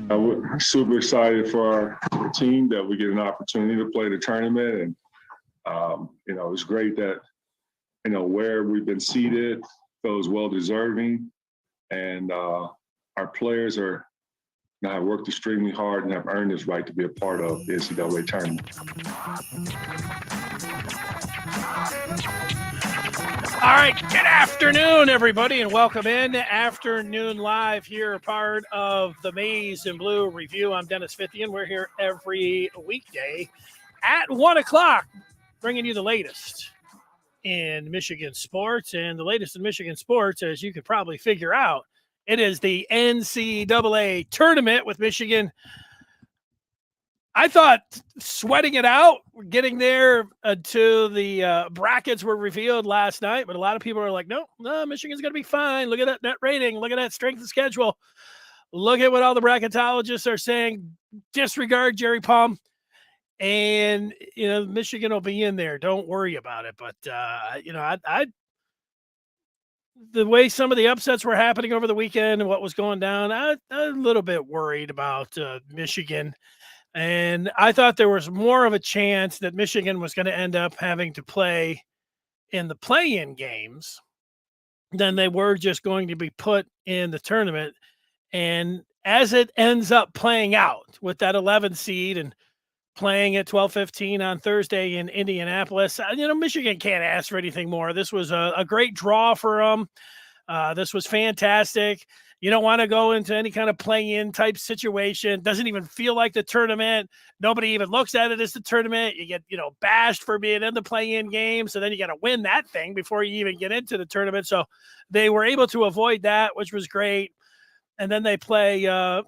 We're super excited for our team that we get an opportunity to play the tournament. And, it's great that, where we've been seated feels well deserving. And our players have worked extremely hard and have earned this right to be a part of the NCAA tournament. All right, good afternoon, everybody, and welcome in. Afternoon Live here, part of the Maize and Blue Review. I'm Dennis Fithian. We're here every weekday at 1 o'clock, bringing you the latest in Michigan sports. And the latest in Michigan sports, as you could probably figure out, it is the NCAA tournament with Michigan. I thought sweating it out, getting there to the brackets were revealed last night, but a lot of people are like, no, Michigan's going to be fine. Look at that net rating. Look at that strength of schedule. Look at what all the bracketologists are saying. Disregard Jerry Palm. And, Michigan will be in there. Don't worry about it. But, the way some of the upsets were happening over the weekend and what was going down, I'm a little bit worried about Michigan. And I thought there was more of a chance that Michigan was going to end up having to play in the play-in games than they were just going to be put in the tournament. And as it ends up playing out with that 11 seed and playing at 12:15 on Thursday in Indianapolis, Michigan can't ask for anything more. This was a great draw for them. This was fantastic. You don't want to go into any kind of play-in type situation. Doesn't even feel like the tournament. Nobody even looks at it as the tournament. You get, bashed for being in the play-in game. So then you got to win that thing before you even get into the tournament. So they were able to avoid that, which was great. And then they play, an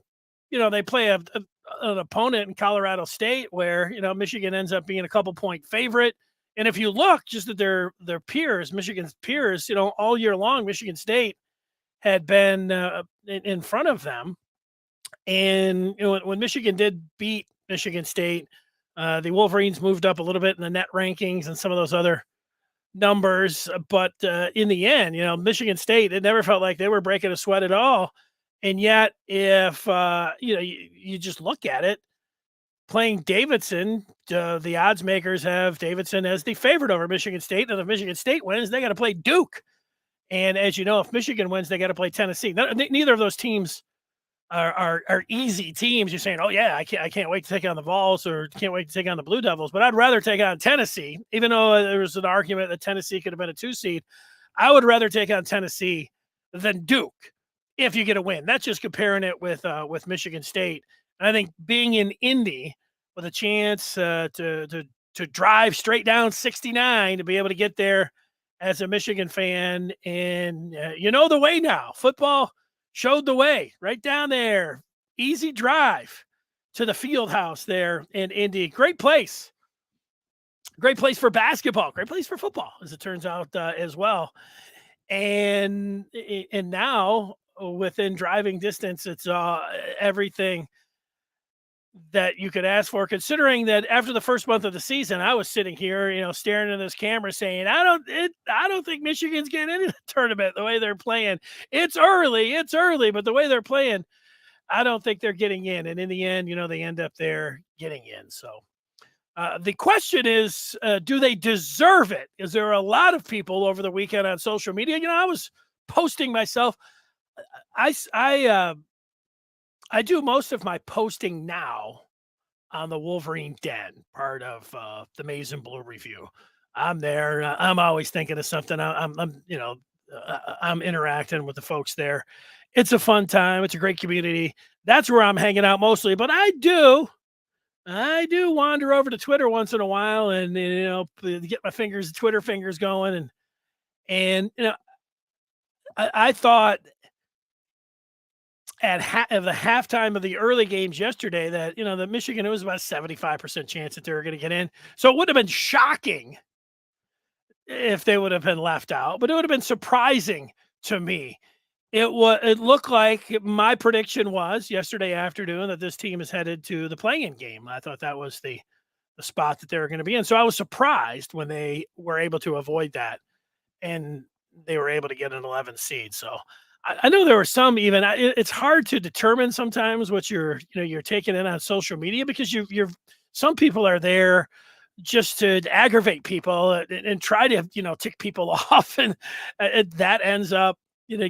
opponent in Colorado State where, Michigan ends up being a couple-point favorite. And if you look just at their peers, Michigan's peers, all year long, Michigan State had been in front of them. And when Michigan did beat Michigan State, the Wolverines moved up a little bit in the net rankings and some of those other numbers. But in the end, Michigan State, it never felt like they were breaking a sweat at all. And yet, if, you just look at it, playing Davidson, the odds makers have Davidson as the favorite over Michigan State. And if Michigan State wins, they got to play Duke. And as you know, if Michigan wins, they got to play Tennessee. Neither of those teams are easy teams. You're saying, oh, yeah, I can't wait to take on the Vols or can't wait to take on the Blue Devils. But I'd rather take on Tennessee, even though there was an argument that Tennessee could have been a 2 seed. I would rather take on Tennessee than Duke if you get a win. That's just comparing it with Michigan State. And I think being in Indy with a chance to drive straight down 69 to be able to get there as a Michigan fan, and the way now. Football showed the way right down there. Easy drive to the field house there in Indy. Great place. Great place for basketball. Great place for football, as it turns out, as well. And now, within driving distance, it's everything that you could ask for, considering that after the first month of the season, I was sitting here, staring at this camera saying, I don't think Michigan's getting into the tournament the way they're playing. It's early, but the way they're playing, I don't think they're getting in. And in the end, they end up there getting in. So the question is, do they deserve it? Is there a lot of people over the weekend on social media? I was posting myself. I do most of my posting now on the Wolverine Den, part of the Maize and Blue Review. I'm there. I'm always thinking of something. I'm interacting with the folks there. It's a fun time. It's a great community. That's where I'm hanging out mostly. But I do wander over to Twitter once in a while and get my Twitter fingers going. And I thought at the halftime of the early games yesterday that, the Michigan, it was about a 75% chance that they were going to get in. So it would have been shocking if they would have been left out, but it would have been surprising to me. It looked like my prediction was yesterday afternoon that this team is headed to the play-in game. I thought that was the spot that they were going to be in. So I was surprised when they were able to avoid that and they were able to get an 11 seed. So I know there were some even. It's hard to determine sometimes what you're taking in on social media because you're some people are there just to aggravate people and try to tick people off, and that ends up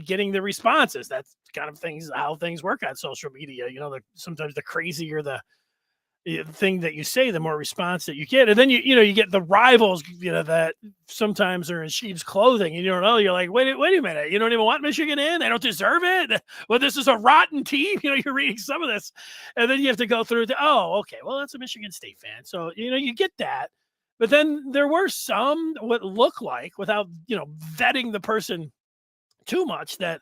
getting the responses. That's kind of things how things work on social media. Sometimes the crazier the thing that you say, the more response that you get. And then you get the rivals, that sometimes are in sheep's clothing. And you don't know. You're like, wait a minute. You don't even want Michigan in. They don't deserve it. Well, this is a rotten team. You're reading some of this, and then you have to go through okay, well, that's a Michigan State fan. So you get that. But then there were some what look like, without vetting the person too much, that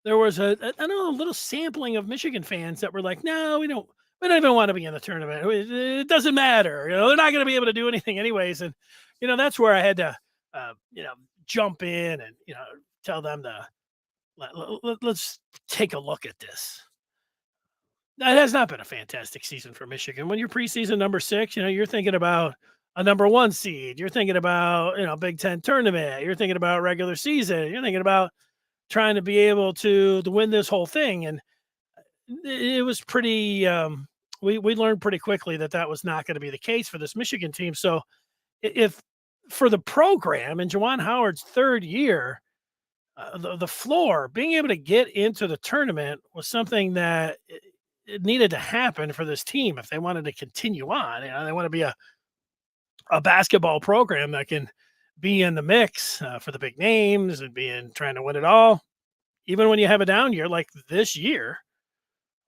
there was I don't know, a little sampling of Michigan fans that were like, no, we don't even want to be in the tournament. It doesn't matter. They're not going to be able to do anything anyways. And, that's where I had to, jump in and, tell them to let's take a look at this. That has not been a fantastic season for Michigan. When you're preseason number 6, you're thinking about a number 1 seed. You're thinking about, Big Ten tournament. You're thinking about regular season. You're thinking about trying to be able to win this whole thing. And it was pretty, we learned pretty quickly that was not going to be the case for this Michigan team. So if for the program in Juwan Howard's 3rd year, the floor, being able to get into the tournament was something that it needed to happen for this team if they wanted to continue on. They want to be a basketball program that can be in the mix for the big names and trying to win it all. Even when you have a down year like this year,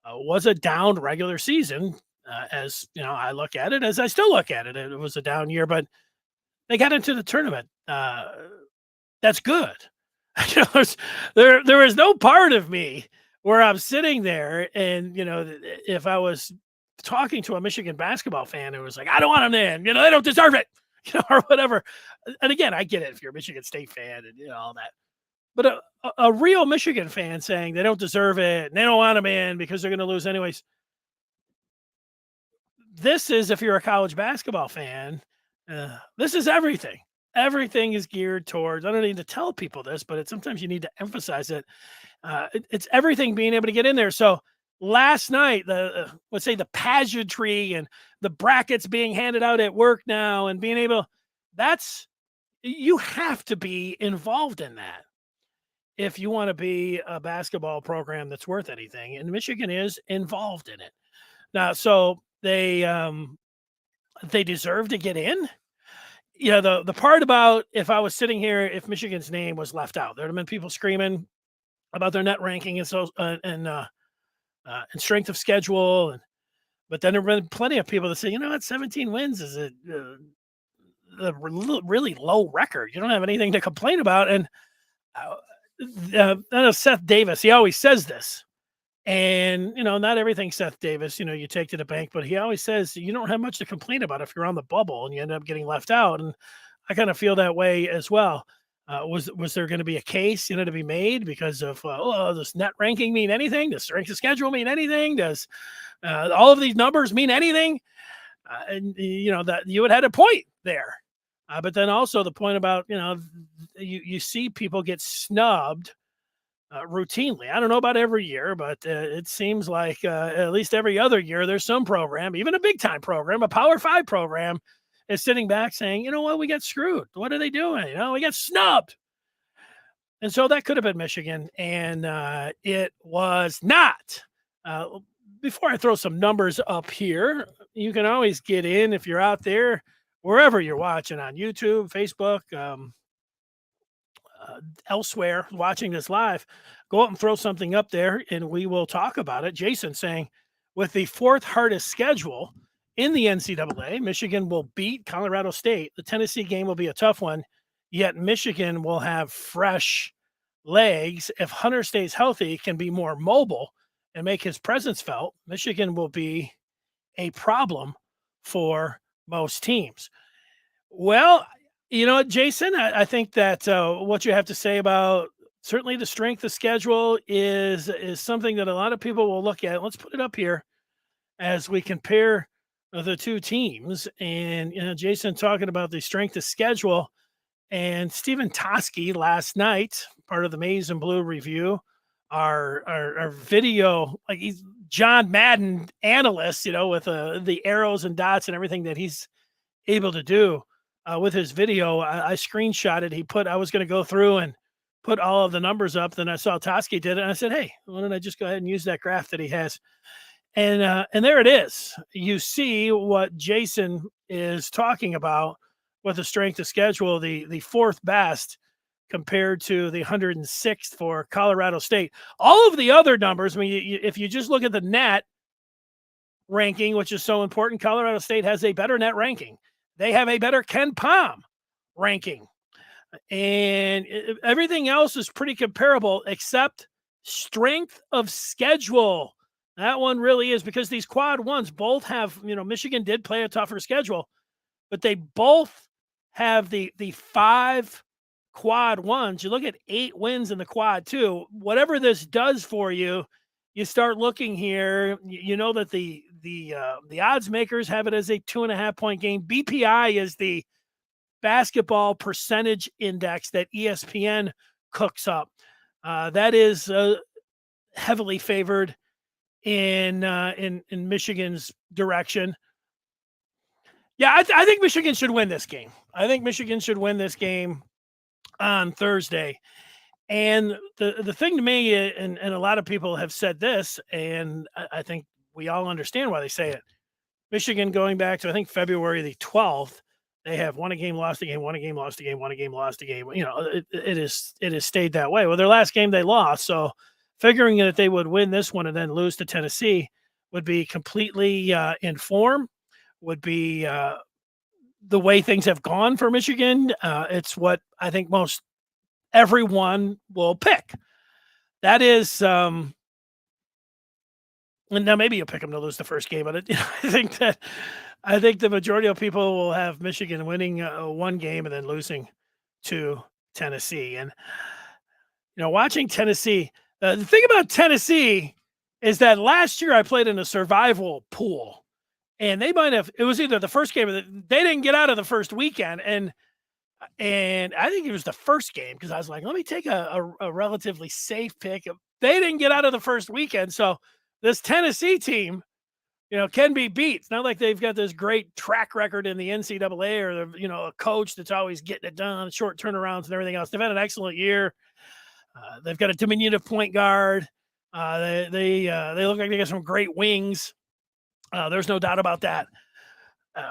was a down regular season. As I look at it, as I still look at it, it was a down year, but they got into the tournament. That's good. There is no part of me where I'm sitting there and, if I was talking to a Michigan basketball fan who was like, I don't want them in, they don't deserve it, or whatever. And again, I get it if you're a Michigan State fan and, all that. But a real Michigan fan saying they don't deserve it and they don't want them in because they're going to lose anyways. This is, if you're a college basketball fan, this is everything. Everything is geared towards, I don't need to tell people this, but sometimes you need to emphasize it. It's everything being able to get in there. So last night, let's say the pageantry and the brackets being handed out at work now and being able, you have to be involved in that if you want to be a basketball program that's worth anything. And Michigan is involved in it now. So they deserve to get in. The part about if I was sitting here, if Michigan's name was left out, there'd have been people screaming about their net ranking and and strength of schedule. But then there've been plenty of people that say, 17 wins is a really low record. You don't have anything to complain about. And I know Seth Davis, he always says this. And, not everything Seth Davis, you take to the bank, but he always says you don't have much to complain about if you're on the bubble and you end up getting left out. And I kind of feel that way as well. Was there going to be a case, to be made because of, does net ranking mean anything? Does strength of schedule mean anything? Does all of these numbers mean anything? And, that you had had a point there. But then also the point about, you see people get snubbed routinely. I don't know about every year, but it seems like at least every other year, there's some program, even a big time program, a Power 5 program, is sitting back saying, what, we got screwed. What are they doing? We got snubbed. And so that could have been Michigan, and it was not. Before I throw some numbers up here, you can always get in if you're out there, wherever you're watching on YouTube, Facebook, elsewhere watching this live, go up and throw something up there and we will talk about it. Jason saying, with the 4th hardest schedule in the NCAA, Michigan will beat Colorado State. The Tennessee game will be a tough one, yet Michigan will have fresh legs. If Hunter stays healthy, can be more mobile and make his presence felt, Michigan will be a problem for most teams. Well, Jason, I think that what you have to say about certainly the strength of schedule is something that a lot of people will look at. Let's put it up here as we compare the two teams. And, Jason talking about the strength of schedule, and Stephen Toski last night, part of the Maize and Blue review our video, like he's John Madden analyst, with the arrows and dots and everything that he's able to do with his video. I screenshotted. I was going to go through and put all of the numbers up. Then I saw Toski did it, and I said, "Hey, why don't I just go ahead and use that graph that he has?" And there it is. You see what Jason is talking about with the strength of schedule, the fourth best compared to the 106th for Colorado State. All of the other numbers, I mean, if you just look at the net ranking, which is so important, Colorado State has a better net ranking. They have a better Ken Pom ranking. And everything else is pretty comparable except strength of schedule. That one really is, because these quad ones both have, Michigan did play a tougher schedule, but they both have the 5 quad ones. You look at 8 wins in the quad two. Whatever this does for you, you start looking here. You know that the odds makers have it as a 2.5 point game. BPI is the basketball percentage index that ESPN cooks up. That is heavily favored in Michigan's direction. Yeah, I think Michigan should win this game. I think Michigan should win this game on Thursday. And the thing to me, and a lot of people have said this, and I think we all understand why they say it. Michigan, going back to, I think, February the 12th, they have won a game, lost a game, won a game, lost a game, won a game, lost a game. It has stayed that way. Well, their last game they lost, so figuring that they would win this one and then lose to Tennessee would be completely in form, would be the way things have gone for Michigan. It's what I think most everyone will pick. That is, and now maybe you'll pick them to lose the first game, but I think the majority of people will have Michigan winning one game and then losing to Tennessee. And watching Tennessee, the thing about Tennessee is that last year I played in a survival pool, and they might have. It was either the first game or they didn't get out of the first weekend, and I think it was the first game, because I was like, let me take a relatively safe pick. They didn't get out of the first weekend, so this Tennessee team, can be beat. It's not like they've got this great track record in the NCAA, or a coach that's always getting it done, short turnarounds and everything else. They've had an excellent year. They've got a diminutive point guard. They look like they got some great wings. There's no doubt about that.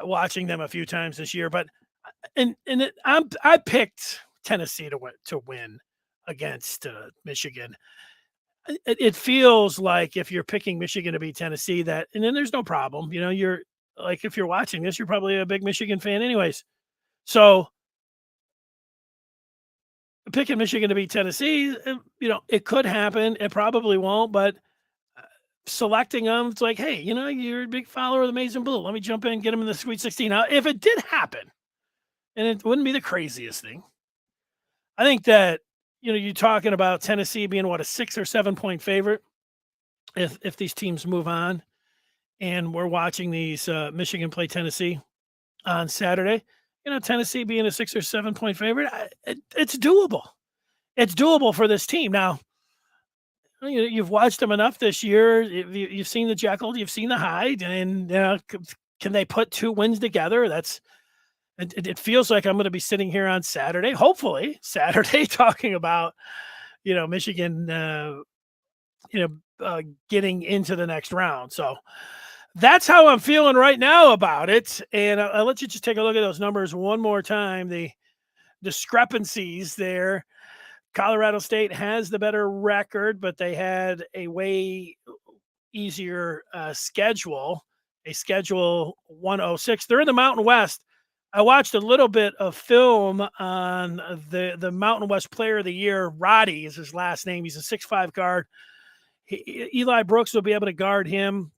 Watching them a few times this year, but I picked Tennessee to win against Michigan. It feels like if you're picking Michigan to beat Tennessee, and then there's no problem. You're like, if you're watching this, you're probably a big Michigan fan anyways. So picking Michigan to beat Tennessee, it could happen. It probably won't, but selecting them, it's like, hey, you're a big follower of the Maize and Blue. Let me jump in, get them in the Sweet 16. Now, if it did happen, and it wouldn't be the craziest thing, I think that, you're talking about Tennessee being a 6 or 7 point favorite if these teams move on, and we're watching these Michigan play Tennessee on Saturday. Tennessee being a 6 or 7 point favorite, it's doable. It's doable for this team. Now, you've watched them enough this year. You've seen the Jekyll, you've seen the Hyde, and can they put 2 wins together? It feels like I'm going to be sitting here on Saturday, hopefully Saturday, talking about, Michigan, getting into the next round. So that's how I'm feeling right now about it. And I'll let you just take a look at those numbers one more time. The discrepancies there. Colorado State has the better record, but they had a way easier schedule, a schedule 106. They're in the Mountain West. I watched a little bit of film on the Mountain West Player of the Year. Roddy is his last name. He's a 6'5" guard. Eli Brooks will be able to guard him.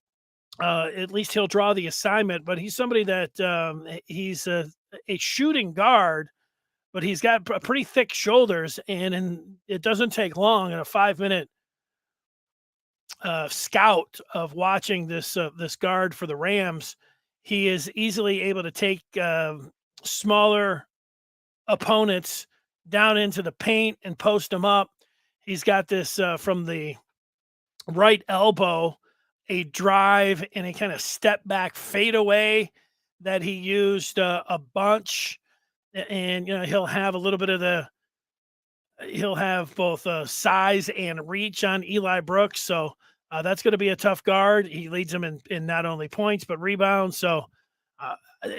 At least he'll draw the assignment, but he's somebody that he's a shooting guard, but he's got pretty thick shoulders, and it doesn't take long in a 5-minute scout of watching this guard for the Rams. He is easily able to take smaller opponents down into the paint and post them up. He's got this from the right elbow, a drive and a kind of step back fadeaway that he used a bunch. And, he'll have a little bit of he'll have both size and reach on Eli Brooks. So that's going to be a tough guard. He leads them in not only points, but rebounds. So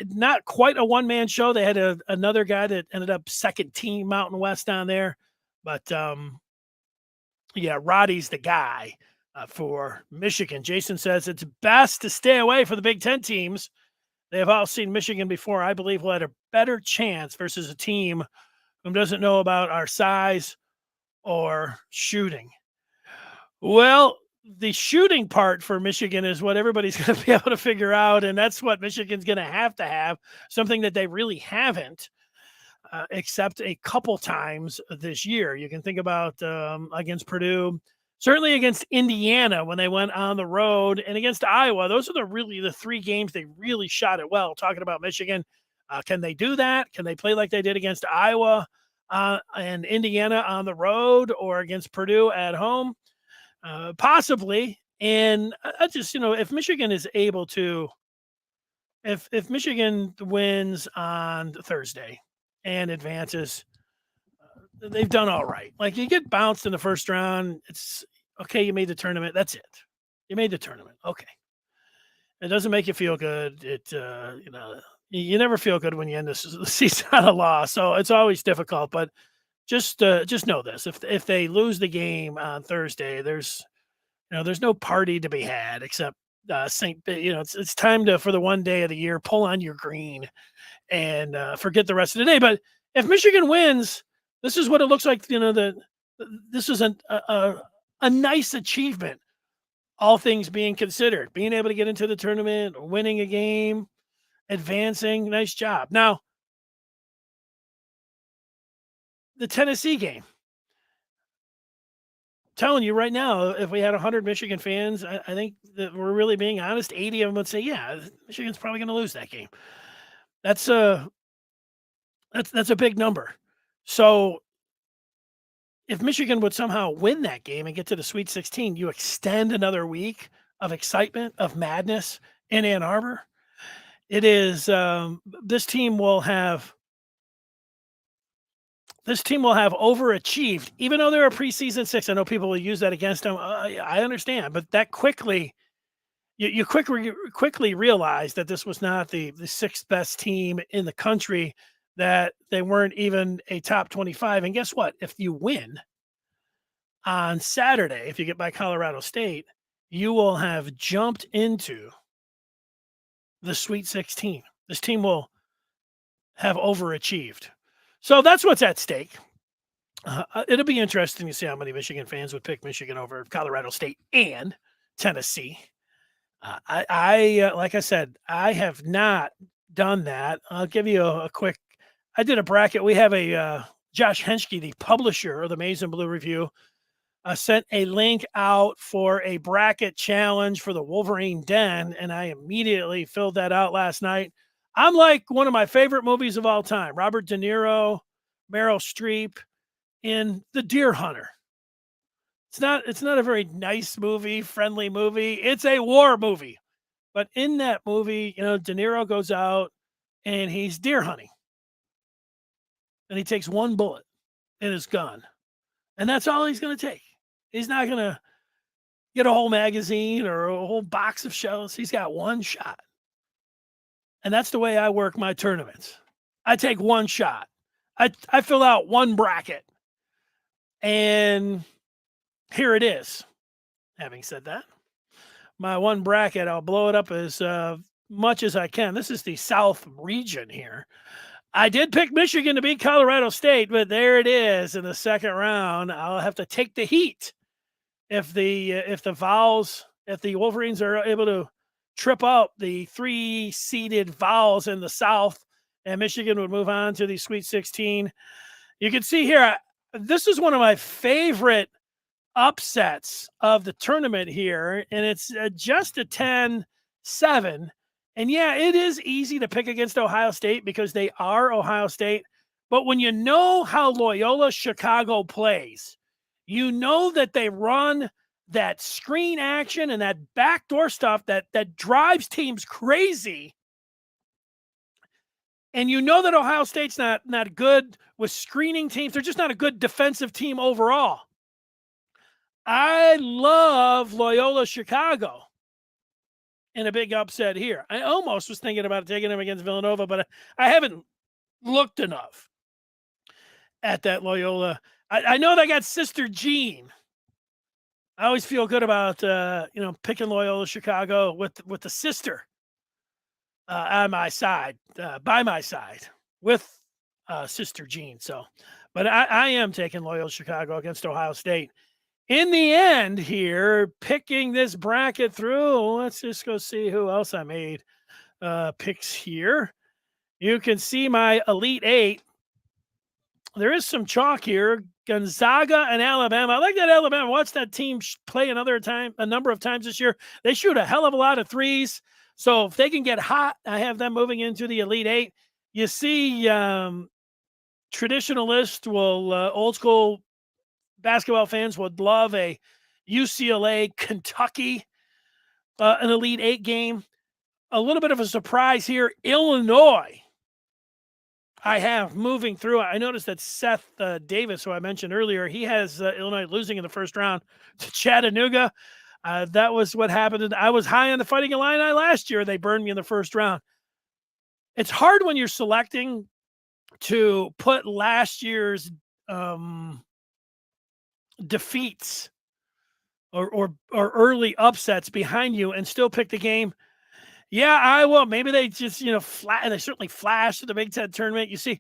not quite a one-man show. They had another guy that ended up second team Mountain West on there. But yeah, Roddy's the guy for Michigan. Jason says it's best to stay away from the Big Ten teams. They have all seen Michigan before. I believe we'll have a better chance versus a team who doesn't know about our size or shooting. Well, the shooting part for Michigan is what everybody's going to be able to figure out, and that's what Michigan's going to have, something that they really haven't, except a couple times this year. You can think about against Purdue, certainly against Indiana when they went on the road, and against Iowa. Those are the three games they really shot it well. Talking about Michigan, can they do that? Can they play like they did against Iowa and Indiana on the road, or against Purdue at home? Possibly. And I just, if Michigan is able to, if Michigan wins on Thursday and advances, they've done all right. Like, you get bounced in the first round, it's okay. You made the tournament. That's it. You made the tournament. Okay. It doesn't make you feel good. You never feel good when you end the season on a loss. So it's always difficult, but just know this: if they lose the game on Thursday, there's no party to be had except it's time for the one day of the year, pull on your green and forget the rest of the day. But if Michigan wins, this is what it looks like. This is a nice achievement, all things being considered. Being able to get into the tournament, winning a game, advancing, nice job. Now, the Tennessee game. Telling you right now, if we had 100 Michigan fans, I think that we're really being honest, 80 of them would say, yeah, Michigan's probably going to lose that game. That's a big number. So if Michigan would somehow win that game and get to the Sweet 16, you extend another week of excitement, of madness in Ann Arbor. It is this team will have overachieved, even though they're a preseason 6. I know people will use that against them. I understand, but that you quickly realize that this was not the sixth best team in the country, that they weren't even a top 25. And guess what? If you win on Saturday, if you get by Colorado State, you will have jumped into the Sweet 16. This team will have overachieved. So that's what's at stake. It'll be interesting to see how many Michigan fans would pick Michigan over Colorado State and Tennessee. I like I said, I have not done that. I'll give you a quick. I did a bracket. We have a Josh Henschke, the publisher of the Maize and Blue Review, sent a link out for a bracket challenge for the Wolverine Den, and I immediately filled that out last night. I'm like one of my favorite movies of all time: Robert De Niro, Meryl Streep in The Deer Hunter. It's not a very nice movie, friendly movie. It's a war movie. But in that movie, De Niro goes out and he's deer hunting. And he takes one bullet in his gun. And that's all he's going to take. He's not going to get a whole magazine or a whole box of shells. He's got one shot. And that's the way I work my tournaments. I take one shot. I fill out one bracket. And here it is. Having said that, my one bracket, I'll blow it up as much as I can. This is the South region here. I did pick Michigan to beat Colorado State, but there it is in the second round. I'll have to take the heat if the Wolverines are able to trip up the 3-seeded Vols in the South, and Michigan would move on to the Sweet 16. You can see here, this is one of my favorite upsets of the tournament here, and it's just a 10-7. And yeah, it is easy to pick against Ohio State because they are Ohio State. But when you know how Loyola Chicago plays, You know that they run that screen action and that backdoor stuff that drives teams crazy. And you know that Ohio State's not good with screening teams. They're just not a good defensive team overall. I love Loyola Chicago in a big upset here. I almost was thinking about taking them against Villanova, but I haven't looked enough at that Loyola. I know they got Sister Jean. I always feel good about picking Loyola Chicago with the sister on my side, by my side, with Sister Jean. So, but I am taking Loyola Chicago against Ohio State. In the end here, picking this bracket through, let's just go see who else I made picks here. You can see my Elite Eight. There is some chalk here. Gonzaga and Alabama. I like that Alabama. Watch that team play a number of times this year. They shoot a hell of a lot of threes. So if they can get hot, I have them moving into the Elite Eight. You see, traditionalist old school basketball fans would love a UCLA, Kentucky, an Elite Eight game. A little bit of a surprise here. Illinois, I have moving through. I noticed that Seth Davis, who I mentioned earlier, he has Illinois losing in the first round to Chattanooga. That was what happened. I was high on the Fighting Illini last year. They burned me in the first round. It's hard when you're selecting to put last year's defeats or early upsets behind you and still pick the game. Yeah, I will. Maybe they just, they certainly flashed at the Big Ten tournament. You see,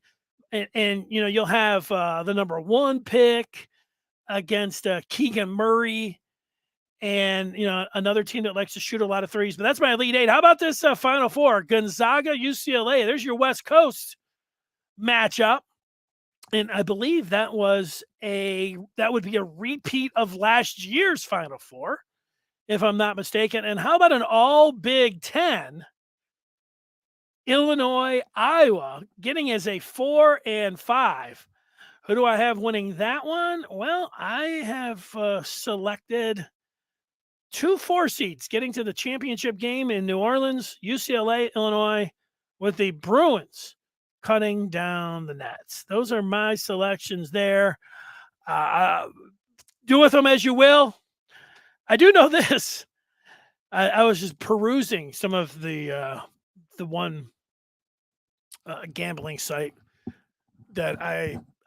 and you'll have the number 1 pick against Keegan Murray and, another team that likes to shoot a lot of threes. But that's my Elite Eight. How about this Final Four? Gonzaga, UCLA. There's your West Coast matchup. And I believe that would be a repeat of last year's Final Four, if I'm not mistaken. And how about an all Big Ten? Illinois, Iowa, getting as a 4 and 5. Who do I have winning that one? Well, I have selected 2 4 seeds getting to the championship game in New Orleans, UCLA, Illinois, with the Bruins cutting down the nets. Those are my selections there. Do with them as you will. I do know this. I was just perusing some of the one gambling site that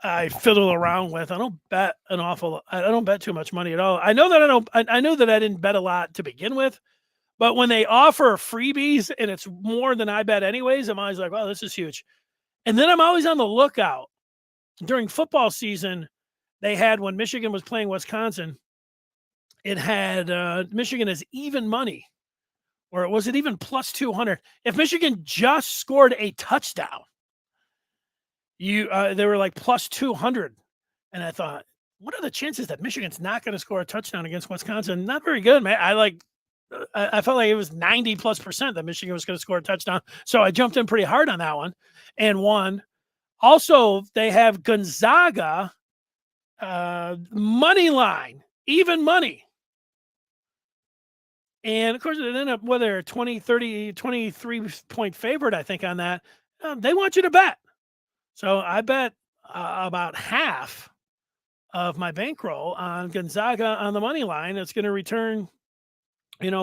I fiddle around with. I don't bet I don't bet too much money at all. I know that I know that I didn't bet a lot to begin with, but when they offer freebies and it's more than I bet anyways, I'm always like, wow, this is huge. And then I'm always on the lookout. During football season, they had, when Michigan was playing Wisconsin, it had Michigan as even money, or was it even plus 200? If Michigan just scored a touchdown, they were like plus 200. And I thought, what are the chances that Michigan's not going to score a touchdown against Wisconsin? Not very good, man. I felt like it was 90+% that Michigan was going to score a touchdown. So I jumped in pretty hard on that one and won. Also, they have Gonzaga money line, even money. And of course, it ended up with a 23-point favorite, I think, on that. They want you to bet. So I bet about half of my bankroll on Gonzaga on the money line. It's going to return,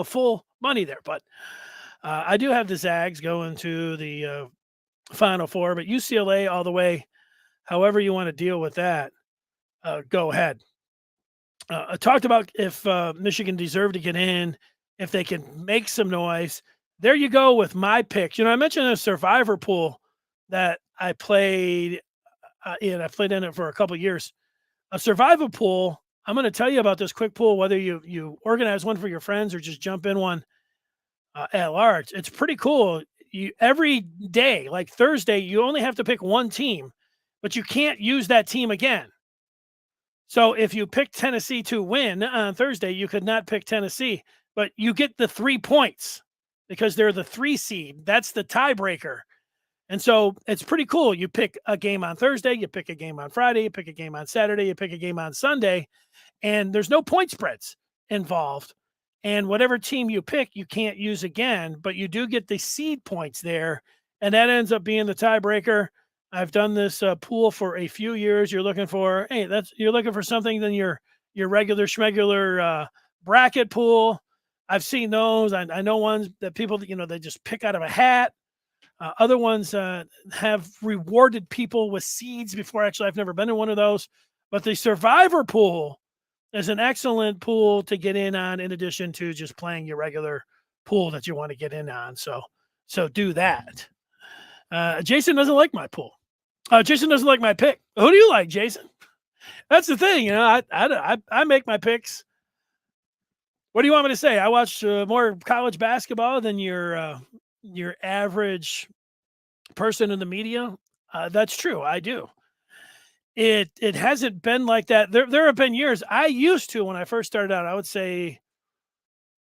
full money there. But I do have the Zags going to the Final Four, but UCLA all the way, however you want to deal with that, go ahead. I talked about if Michigan deserved to get in, if they can make some noise. There you go with my picks. I mentioned a survivor pool that I played in. I played in it for a couple of years. A survival pool, I'm going to tell you about this quick pool, whether you organize one for your friends or just jump in one at large. It's pretty cool. Every day, like Thursday, you only have to pick one team, but you can't use that team again. So if you pick Tennessee to win on Thursday, you could not pick Tennessee, but you get the 3 points because they're the 3 seed. That's the tiebreaker. And so it's pretty cool. You pick a game on Thursday, you pick a game on Friday, you pick a game on Saturday, you pick a game on Sunday, and there's no point spreads involved. And whatever team you pick, you can't use again, but you do get the seed points there, and that ends up being the tiebreaker. I've done this pool for a few years. You're looking for you're looking for something than your regular schmegular bracket pool. I've seen those. I know ones that people they just pick out of a hat. Other ones have rewarded people with seeds before. Actually, I've never been in one of those, but the survivor pool is an excellent pool to get in on, in addition to just playing your regular pool that you want to get in on. So do that. Jason doesn't like my pool. Jason doesn't like my pick. Who do you like, Jason? That's the thing. I make my picks. What do you want me to say? I watch more college basketball than your average person in the media. That's true. I do. It hasn't been like that. There have been years I used to, when I first started out, I would say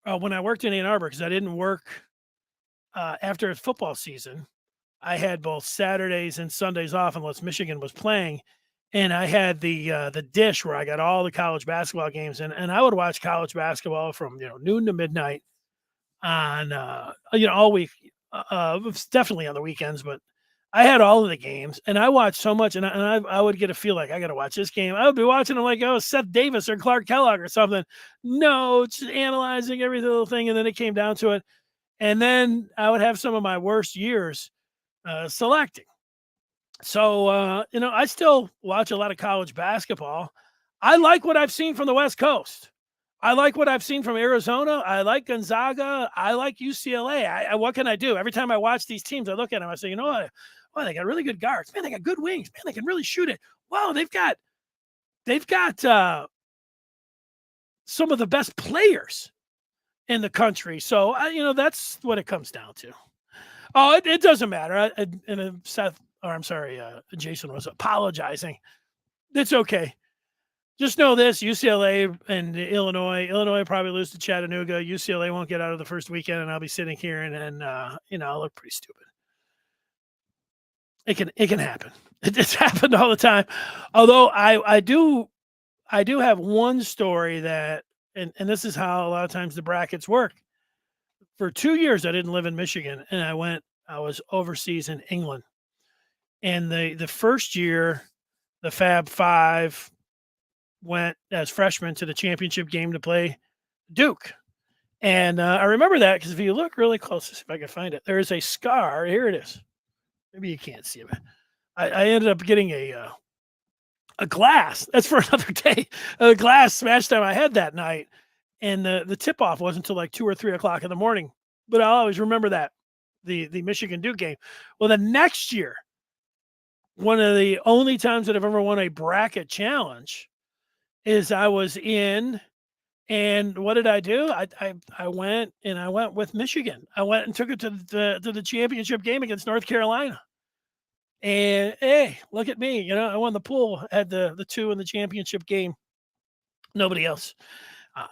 when I worked in Ann Arbor, because I didn't work after football season. I had both Saturdays and Sundays off unless Michigan was playing. And I had the dish where I got all the college basketball games, and I would watch college basketball from noon to midnight on all week. It's definitely on the weekends, but I had all of the games, and I watched so much, and I would get a feel like I got to watch this game. I would be watching them like, oh, Seth Davis or Clark Kellogg or something. No, just analyzing every little thing, and then it came down to it. And then I would have some of my worst years selecting. So, I still watch a lot of college basketball. I like what I've seen from the West Coast. I like what I've seen from Arizona. I like Gonzaga. I like UCLA. What can I do? Every time I watch these teams, I look at them. I say, you know what? Well, they got really good guards. Man, they got good wings. Man, they can really shoot it. Wow, they've got some of the best players in the country. So, that's what it comes down to. Oh, it doesn't matter. Jason was apologizing. It's okay. Just know this: UCLA and Illinois. Illinois probably lose to Chattanooga. UCLA won't get out of the first weekend, and I'll be sitting here and I'll look pretty stupid. It can happen. It's happened all the time. Although I do have one story that, and this is how a lot of times the brackets work. For 2 years, I didn't live in Michigan, and I was overseas in England. And the first year, the Fab Five went as freshmen to the championship game to play Duke. And I remember that because if you look really close, let's see if I can find it. There is a scar. Here it is. Maybe you can't see it. I ended up getting a glass. That's for another day. A glass smashed on my head that night. And the tip-off wasn't until like 2 or 3 o'clock in the morning. But I'll always remember that, the Michigan Duke game. Well, the next year, one of the only times that I've ever won a bracket challenge is I was in, and what did I do? I went with Michigan. I went and took it to the championship game against North Carolina. And hey, look at me. I won the pool, had the 2 in the championship game. Nobody else.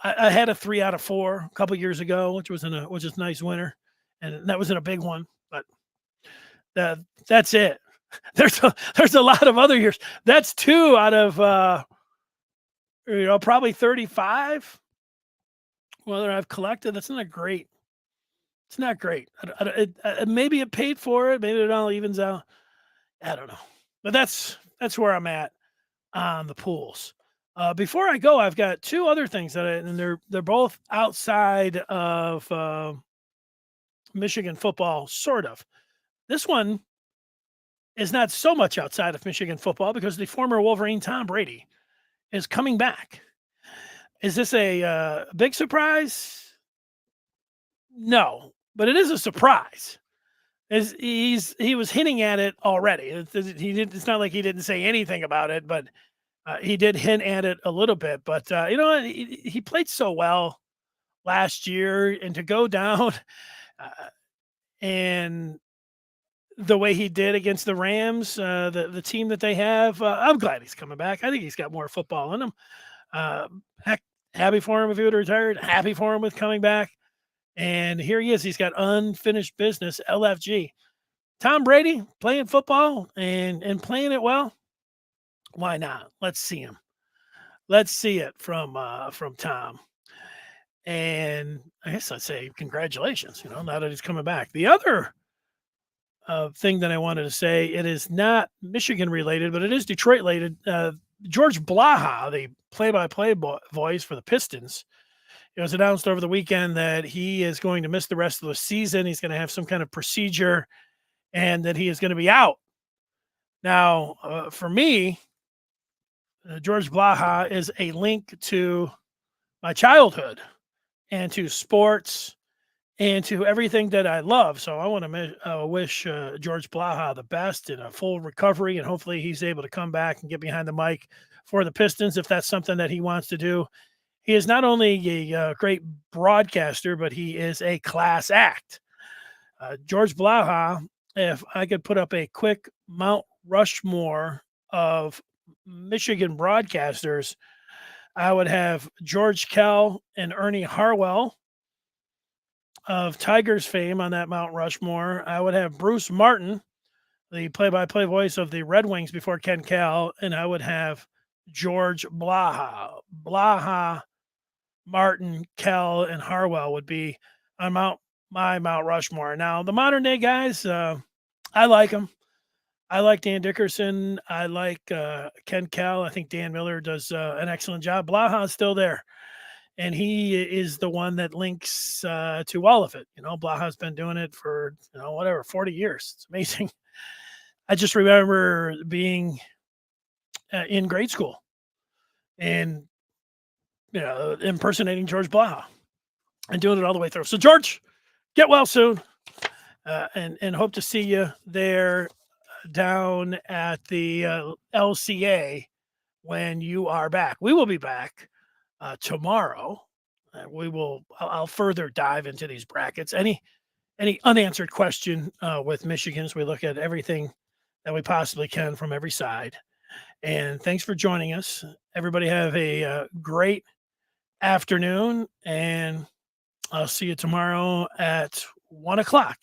I had a 3 out of 4 a couple years ago, which was a nice winner, and that wasn't a big one, but that's it. There's a lot of other years. That's 2 out of probably 35. Whether I've collected, that's not great. It's not great. Maybe it paid for it. Maybe it all evens out. I don't know, but that's where I'm at on the pools. Before I go, I've got 2 other things and they're both outside of Michigan football, sort of. This one is not so much outside of Michigan football because the former Wolverine Tom Brady is coming back. Is this a big surprise? No, but it is a surprise. He was hinting at it already. It's not like he didn't say anything about it, but he did hint at it a little bit. But he played so well last year, and to go down and the way he did against the Rams, the team that they have, I'm glad he's coming back. I think he's got more football in him. Heck, happy for him if he would have retired. Happy for him with coming back. And here he is. He's got unfinished business, LFG. Tom Brady playing football and playing it well. Why not? Let's see him. let's see it from Tom. And I guess I'd say congratulations, now that he's coming back. The other thing that I wanted to say, it is not Michigan related, but it is Detroit related. George Blaha, the play-by-play voice for the Pistons, it was announced over the weekend that he is going to miss the rest of the season. He's going to have some kind of procedure and that he is going to be out. Now, for me, George Blaha is a link to my childhood and to sports and to everything that I love. So I want to wish George Blaha the best in a full recovery, and hopefully he's able to come back and get behind the mic for the Pistons if that's something that he wants to do. He is not only a great broadcaster, but he is a class act. George Blaha, if I could put up a quick Mount Rushmore of Michigan broadcasters, I would have George Kell and Ernie Harwell of Tigers fame on that Mount Rushmore. I would have Bruce Martin, the play-by-play voice of the Red Wings before Ken Kell, and I would have George Blaha. Blaha, Martin, Kell, and Harwell would be on my Mount Rushmore. Now, the modern day guys, I like them. I like Dan Dickerson. I like Ken Kell. I think Dan Miller does an excellent job. Blaha is still there. And he is the one that links to all of it. Blaha's been doing it for, 40 years. It's amazing. I just remember being in grade school and, impersonating George Blaha and doing it all the way through. So, George, get well soon and hope to see you there down at the LCA when you are back. We will be back tomorrow. I'll further dive into these brackets. Any unanswered question with Michigan as we look at everything that we possibly can from every side. And thanks for joining us. Everybody have a great afternoon, and I'll see you tomorrow at 1:00.